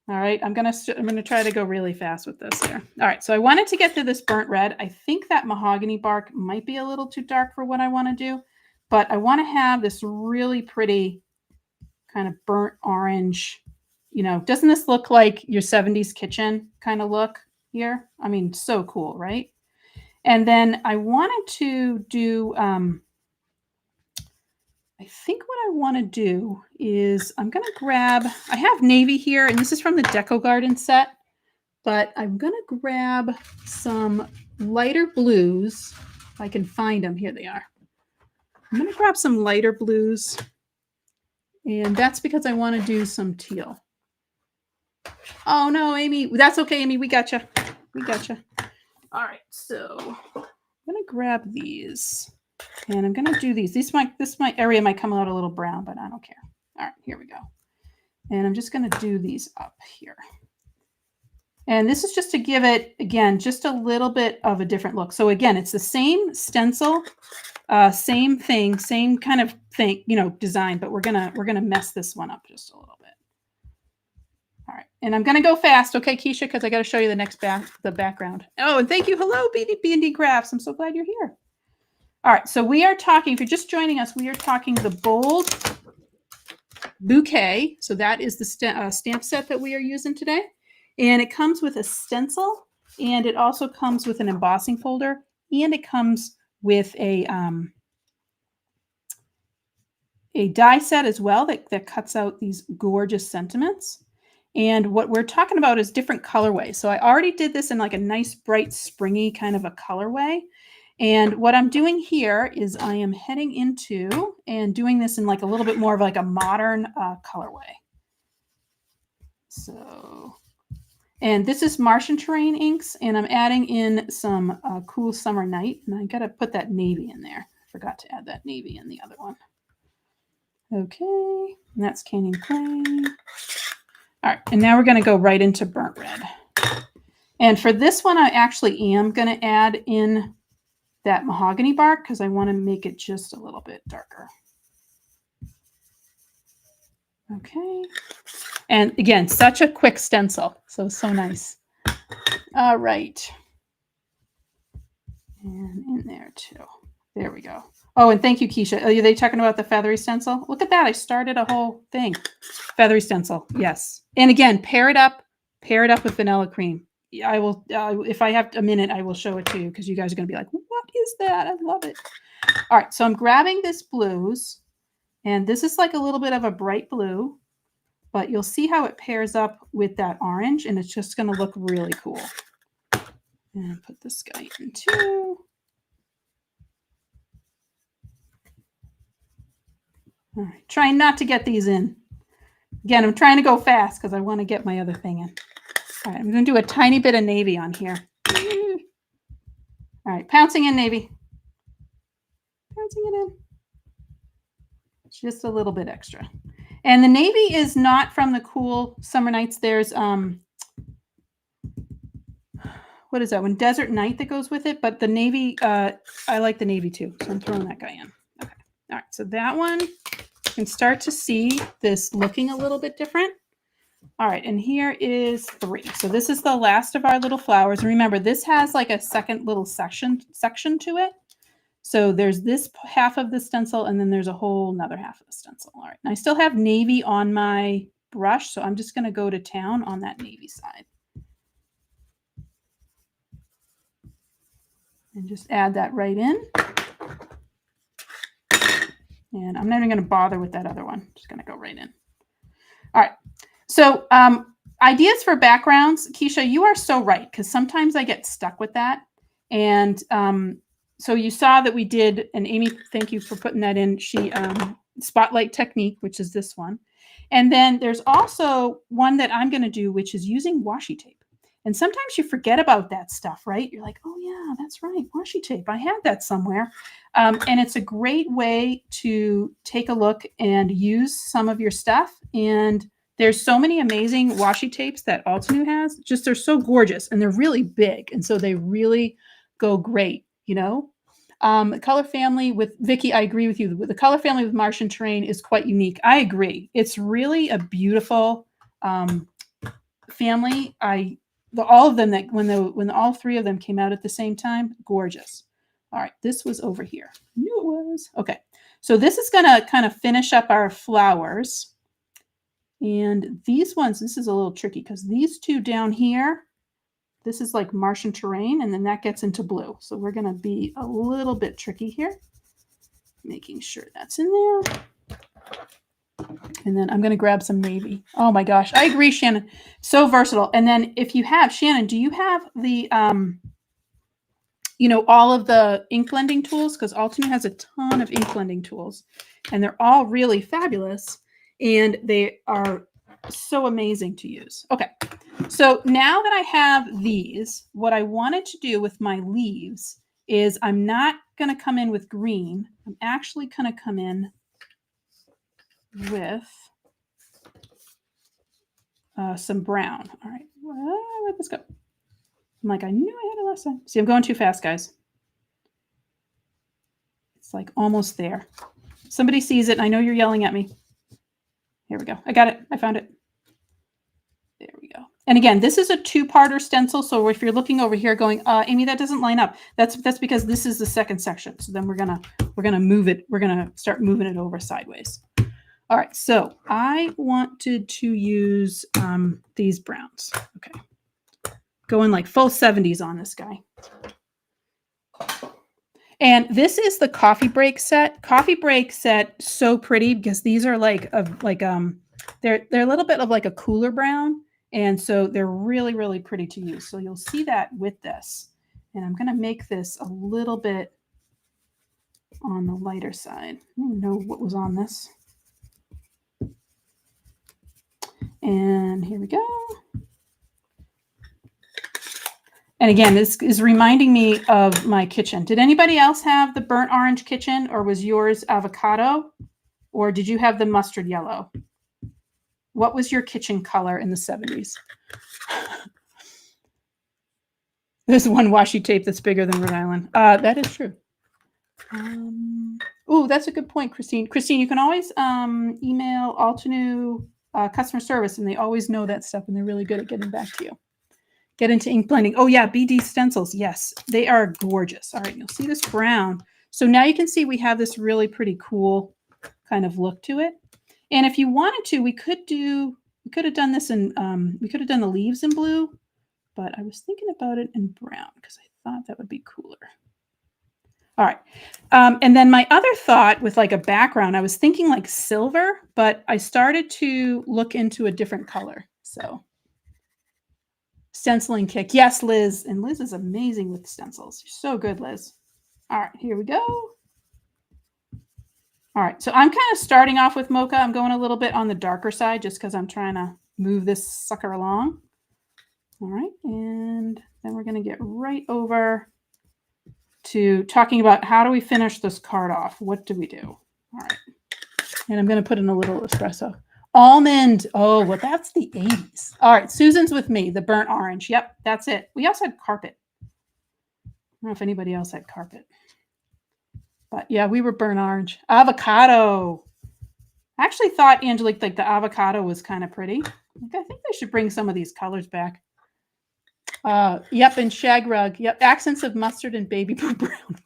All right. I'm going to try to go really fast with this here. All right. So I wanted to get to this burnt red. I think that mahogany bark might be a little too dark for what I want to do, but I want to have this really pretty kind of burnt orange. Doesn't this look like your 70s kitchen kind of look here? I mean, so cool, right? And then I wanted to do, I think what I want to do is I'm going to grab, I have navy here, and this is from the Deco Garden set, but I'm going to grab some lighter blues. If I can find them, here they are. I'm going to grab some lighter blues, and that's because I want to do some teal. Oh no, Amy, that's okay, Amy. We gotcha. All right, so So I'm going to grab these and I'm going to do these. This area might come out a little brown, but I don't care. All right, here we go. And I'm just going to do these up here. And this is just to give it, again, just a little bit of a different look. So again, it's the same stencil, same thing, same kind of thing, you know, design, but we're gonna mess this one up just a little bit. All right, and I'm gonna go fast, okay, Keisha, because I got to show you the background. Oh, and thank you, hello, B&D Crafts. I'm so glad you're here. All right, so we are talking. If you're just joining us, we are talking the Bold Bouquet. So that is the stamp set that we are using today. And it comes with a stencil, and it also comes with an embossing folder, and it comes with a die set as well that cuts out these gorgeous sentiments. And what we're talking about is different colorways. So I already did this in like a nice, bright, springy kind of a colorway. And what I'm doing here is I am heading into and doing this in like a little bit more of like a modern colorway. So... And this is Martian Terrain inks, and I'm adding in some Cool Summer Night, and I got to put that navy in there. Forgot to add that navy in the other one. Okay, and that's Canyon Clay. All right, and now we're going to go right into Burnt Red. And for this one, I actually am going to add in that mahogany bark because I want to make it just a little bit darker. Okay. And again, such a quick stencil. So nice. All right. And in there too. There we go. Oh, and thank you, Keisha. Are they talking about the feathery stencil? Look at that. I started a whole thing. Feathery stencil. Yes. And again, pair it up with vanilla cream. I will, if I have a minute, I will show it to you because you guys are going to be like, what is that? I love it. All right. So I'm grabbing this blues, and this is like a little bit of a bright blue. But you'll see how it pairs up with that orange, and it's just going to look really cool. And put this guy in too. All right, trying not to get these in. Again, I'm trying to go fast because I want to get my other thing in. All right, I'm going to do a tiny bit of navy on here. All right, pouncing in navy. Pouncing it in. Just a little bit extra. And the navy is not from the Cool Summer Nights. There's, what is that one? Desert Night that goes with it. But the navy, I like the navy too. So I'm throwing that guy in. Okay. All right. So that one, you can start to see this looking a little bit different. All right. And here is 3. So this is the last of our little flowers. And remember, this has like a second little section to it. So there's this half of the stencil, and then there's a whole another half of the stencil. All right. And I still have navy on my brush, so I'm just going to go to town on that navy side. And just add that right in. And I'm not even going to bother with that other one. I'm just going to go right in. All right. So ideas for backgrounds. Keisha, you are so right, because sometimes I get stuck with that. And so you saw that we did, and Amy, thank you for putting that in. She Spotlight Technique, which is this one. And then there's also one that I'm going to do, which is using washi tape. And sometimes you forget about that stuff, right? You're like, oh yeah, that's right, washi tape. I had that somewhere. And it's a great way to take a look and use some of your stuff. And there's so many amazing washi tapes that Altenew has. Just they're so gorgeous, and they're really big. And so they really go great, you know? The color family with Vicky, I agree with you. The color family with Martian Terrain is quite unique. I agree. It's really a beautiful family. All of them that when all 3 of them came out at the same time, gorgeous. All right, this was over here. I knew it was. Okay, so this is going to kind of finish up our flowers. And these ones, this is a little tricky because these 2 down here, this is like Martian Terrain, and then that gets into blue. So we're going to be a little bit tricky here, making sure that's in there. And then I'm going to grab some navy. Oh my gosh, I agree, Shannon. So versatile. And then if you have, Shannon, do you have the, all of the ink blending tools? Because Altenew has a ton of ink blending tools, and they're all really fabulous, and they are so amazing to use. Okay, So now that I have these, what I wanted to do with my leaves is I'm not going to come in with green. I'm actually going to come in with some brown. All right, where'd this go? I'm like, I knew I had it last time. See, I'm going too fast, guys. It's like almost there. Somebody sees it, and I know you're yelling at me. Here we go. I got it. I found it. There we go. And again, this is a two-parter stencil. So if you're looking over here going, Amy, that doesn't line up. That's because this is the second section. So then we're gonna move it. We're gonna start moving it over sideways. All right. So I wanted to use these browns. Okay. Going like full 70s on this guy. And this is the coffee break set. Coffee break set, so pretty because these are they're a little bit of like a cooler brown. And so they're really, really pretty to use. So you'll see that with this. And I'm going to make this a little bit on the lighter side. I don't know what was on this. And here we go. And again, this is reminding me of my kitchen. Did anybody else have the burnt orange kitchen, or was yours avocado? Or did you have the mustard yellow? What was your kitchen color in the 70s? There's one washi tape that's bigger than Rhode Island. That is true. Oh, that's a good point, Christine. Christine, you can always email Altenew customer service, and they always know that stuff, and they're really good at getting back to you. Get into ink blending. Oh, yeah, BD stencils. Yes, they are gorgeous. All right, you'll see this brown. So now you can see we have this really pretty cool kind of look to it. And if you wanted to, we could have done this in, we could have done the leaves in blue, but I was thinking about it in brown because I thought that would be cooler. All right. And then my other thought with like a background, I was thinking like silver, but I started to look into a different color. So stenciling kick. Yes, Liz. And Liz is amazing with stencils. You're so good, Liz. All right, here we go. All right, so I'm kind of starting off with mocha. I'm going a little bit on the darker side just because I'm trying to move this sucker along. All right, and then we're going to get right over to talking about how do we finish this card off? What do we do? All right, and I'm going to put in a little espresso. Almond. Oh, well, that's the 80s. All right, Susan's with me, the burnt orange. Yep, that's it. We also had carpet. I don't know if anybody else had carpet. But yeah, we were burnt orange. Avocado. I actually thought, Angelique, like the avocado was kind of pretty. Like, I think they should bring some of these colors back. Yep, and shag rug. Yep, accents of mustard and baby blue brown.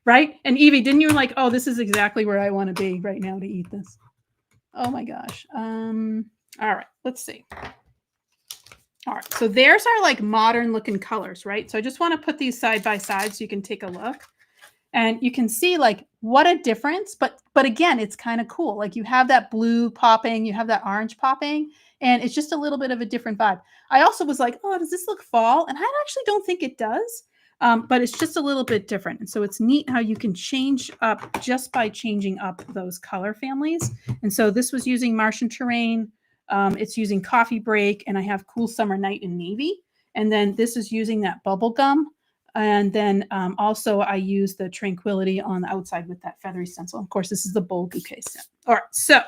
Right? And Evie, didn't you like, oh, this is exactly where I want to be right now to eat this. Oh my gosh. All right, let's see. All right, so there's our like modern looking colors, right? So I just want to put these side by side so you can take a look. And you can see like what a difference, but again, it's kind of cool. Like you have that blue popping, you have that orange popping, and it's just a little bit of a different vibe. I also was like, oh, does this look fall? And I actually don't think it does, but it's just a little bit different. And so it's neat how you can change up just by changing up those color families. And so this was using Martian Terrain. It's using Coffee Break, and I have Cool Summer Night in Navy. And then this is using that bubble gum. And then also I use the Tranquility on the outside with that feathery stencil. Of course, this is the Bold Bouquet set. All right, so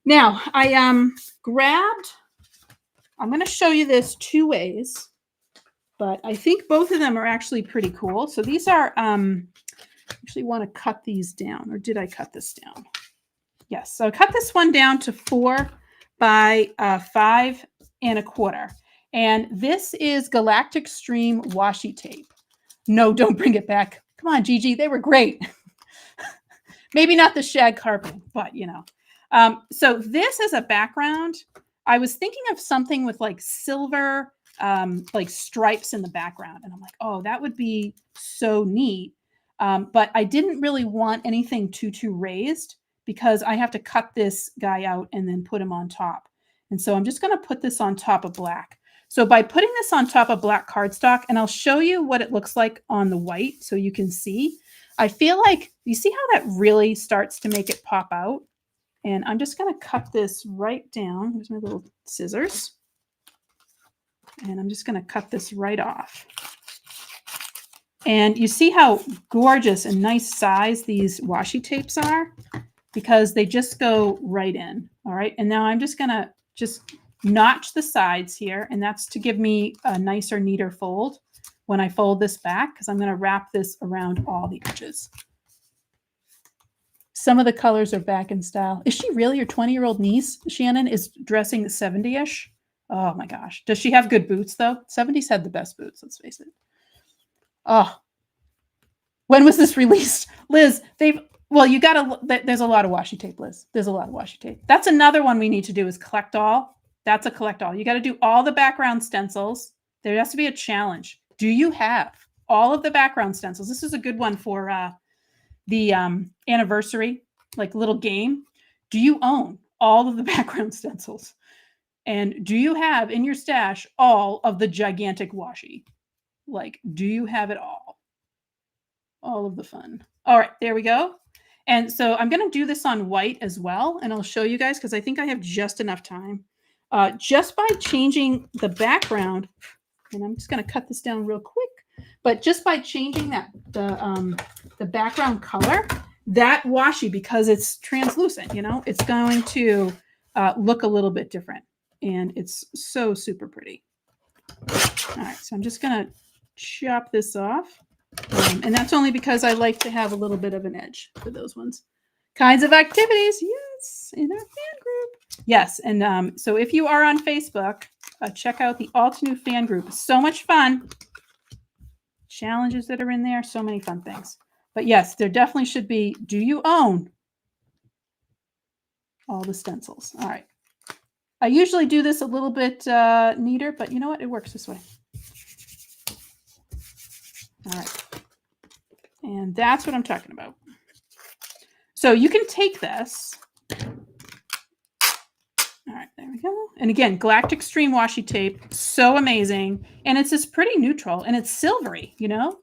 now I grabbed, I'm going to show you this two ways, but I think both of them are actually pretty cool. So these are, actually want to cut these down, or did I cut this down? Yes, so I cut this one down to 4 by 5 1/4. And this is Galactic Stream washi tape. No, don't bring it back. Come on, Gigi, they were great. Maybe not the shag carpeting, but you know. So this as a background, I was thinking of something with like silver, like stripes in the background. And I'm like, oh, that would be so neat. But I didn't really want anything too raised because I have to cut this guy out and then put him on top. And so I'm just going to put this on top of black. So by putting this on top of black cardstock, and I'll show you what it looks like on the white so you can see, I feel like, you see how that really starts to make it pop out? And I'm just going to cut this right down. Here's my little scissors. And I'm just going to cut this right off. And you see how gorgeous and nice size these washi tapes are? Because they just go right in. All right. And now I'm just going to just notch the sides here. And that's to give me a nicer, neater fold when I fold this back, because I'm going to wrap this around all the edges. Some of the colors are back in style. Is she really your 20-year-old niece, Shannon, is dressing 70-ish? Oh my gosh. Does she have good boots though? 70s had the best boots, let's face it. Oh, when was this released? Liz, well, you got to, there's a lot of washi tape, Liz. There's a lot of washi tape. That's another one we need to do is collect all. That's a collect all. You got to do all the background stencils. There has to be a challenge. Do you have all of the background stencils? This is a good one for the anniversary, like little game. Do you own all of the background stencils? And do you have in your stash all of the gigantic washi? Like, do you have it all? All of the fun. All right, there we go. And so I'm going to do this on white as well. And I'll show you guys because I think I have just enough time. Just by changing the background, and I'm just going to cut this down real quick, but just by changing that the background color, that washi, because it's translucent, you know, it's going to look a little bit different. And it's so super pretty. All right, so I'm just going to chop this off. And that's only because I like to have a little bit of an edge for those ones. Kinds of activities, yes, in our fan group. Yes, and so if you are on Facebook, check out the Altenew fan group. So much fun. Challenges that are in there, so many fun things. But yes, there definitely should be, do you own all the stencils? All right. I usually do this a little bit neater, but you know what? It works this way. All right. And that's what I'm talking about. So you can take this. All right, there we go. And again, Galactic Stream washi tape, so amazing. And it's this pretty neutral and it's silvery, you know?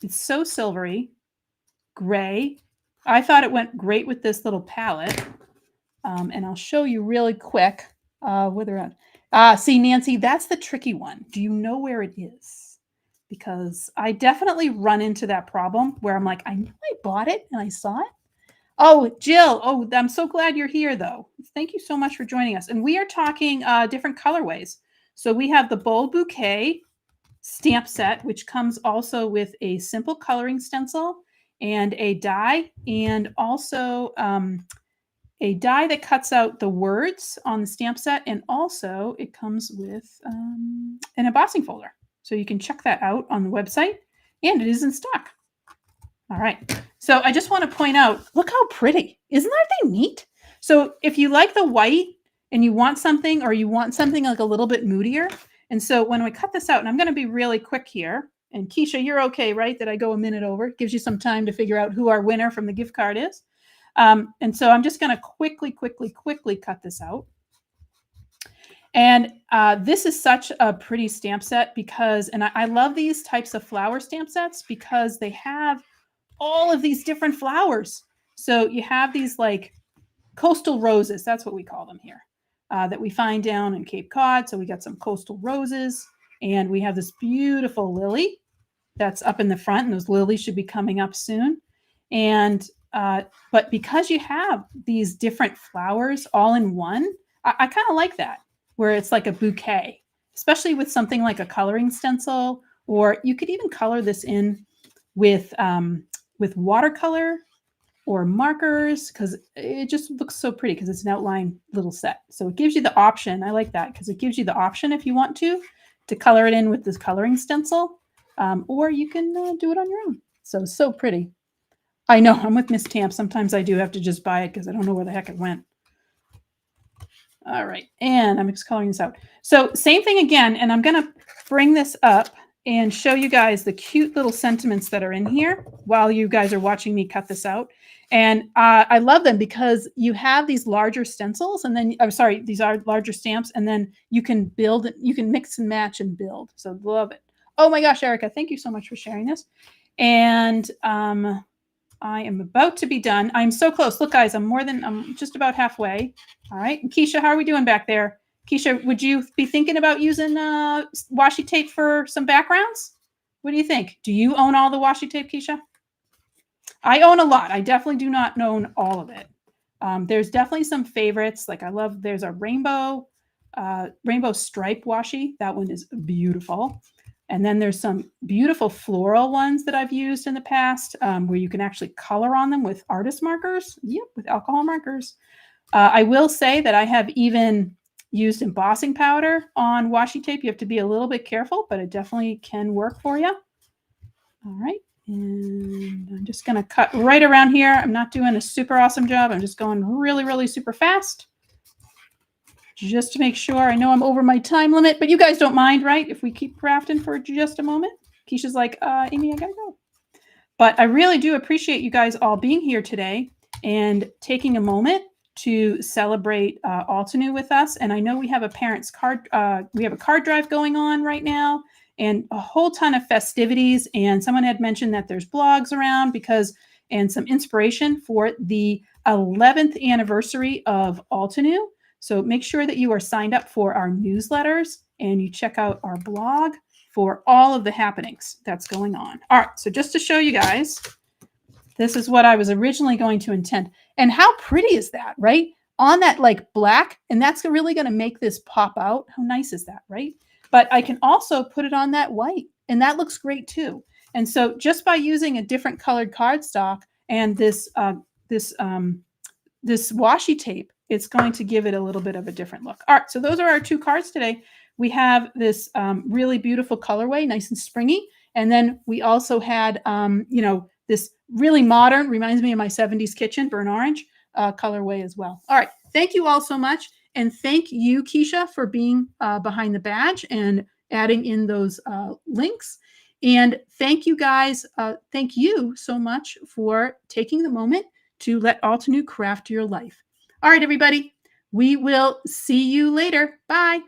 It's so silvery, gray. I thought it went great with this little palette. And I'll show you really quick whether see, Nancy, that's the tricky one. Do you know where it is? Because I definitely run into that problem where I'm like, I knew I bought it and I saw it. Oh, Jill. Oh, I'm so glad you're here, though. Thank you so much for joining us. And we are talking different colorways. So we have the Bold Bouquet stamp set, which comes also with a simple coloring stencil and a die, and also a die that cuts out the words on the stamp set. And also it comes with an embossing folder. So you can check that out on the website, and it is in stock. All right. So I just want to point out, look how pretty. Isn't that thing neat? So if you like the white and you want something, or you want something like a little bit moodier. And so when we cut this out, and I'm going to be really quick here, and Keisha, you're okay, right? That I go a minute over. It gives you some time to figure out who our winner from the gift card is. And so I'm just going to quickly cut this out. And this is such a pretty stamp set because, and I love these types of flower stamp sets because they have all of these different flowers. So you have these like coastal roses. That's what we call them here, that we find down in Cape Cod. So we got some coastal roses, and we have this beautiful lily that's up in the front, and those lilies should be coming up soon. And but because you have these different flowers all in one, I kind of like that, where it's like a bouquet, especially with something like a coloring stencil, or you could even color this in with watercolor or markers, because it just looks so pretty because it's an outline little set. So it gives you the option. I like that because it gives you the option, if you want to color it in with this coloring stencil, or you can do it on your own. So pretty. I know, I'm with Miss Tamp. Sometimes I do have to just buy it because I don't know where the heck it went. All right, and I'm just coloring this out. So same thing again, and I'm going to bring this up and show you guys the cute little sentiments that are in here while you guys are watching me cut this out. And I love them because you have these larger stencils, and then, I'm sorry, these are larger stamps, and then you can build, you can mix and match and build. So love it. Oh my gosh, Erica, thank you so much for sharing this. And I am about to be done. I'm so close. Look, guys, I'm just about halfway. All right. And Keisha, how are we doing back there? Keisha, would you be thinking about using washi tape for some backgrounds? What do you think? Do you own all the washi tape, Keisha? I own a lot. I definitely do not own all of it. There's definitely some favorites. Like I love, there's a rainbow stripe washi. That one is beautiful. And then there's some beautiful floral ones that I've used in the past where you can actually color on them with artist markers. Yep, with alcohol markers. I will say that I have even used embossing powder on washi tape. You have to be a little bit careful, but it definitely can work for you. All right. And I'm just going to cut right around here. I'm not doing a super awesome job. I'm just going really, really super fast just to make sure. I know I'm over my time limit, but you guys don't mind, right? If we keep crafting for just a moment. Keisha's like, Amy, I got to go. But I really do appreciate you guys all being here today and taking a moment to celebrate Altenew with us. And I know we have a parents card, we have a card drive going on right now and a whole ton of festivities. And someone had mentioned that there's blogs around and some inspiration for the 11th anniversary of Altenew. So make sure that you are signed up for our newsletters and you check out our blog for all of the happenings that's going on. All right, so just to show you guys, this is what I was originally going to intend. And how pretty is that, right? On that like black, and that's really going to make this pop out. How nice is that, right? But I can also put it on that white, and that looks great too. And so just by using a different colored cardstock and this washi tape, it's going to give it a little bit of a different look. All right, so those are our two cards today. We have this really beautiful colorway, nice and springy. And then we also had, this really modern, reminds me of my 70s kitchen, burnt orange colorway as well. All right, thank you all so much. And thank you, Keisha, for being behind the badge and adding in those links. And thank you guys. Thank you so much for taking the moment to let Altenew craft your life. All right, everybody, we will see you later. Bye.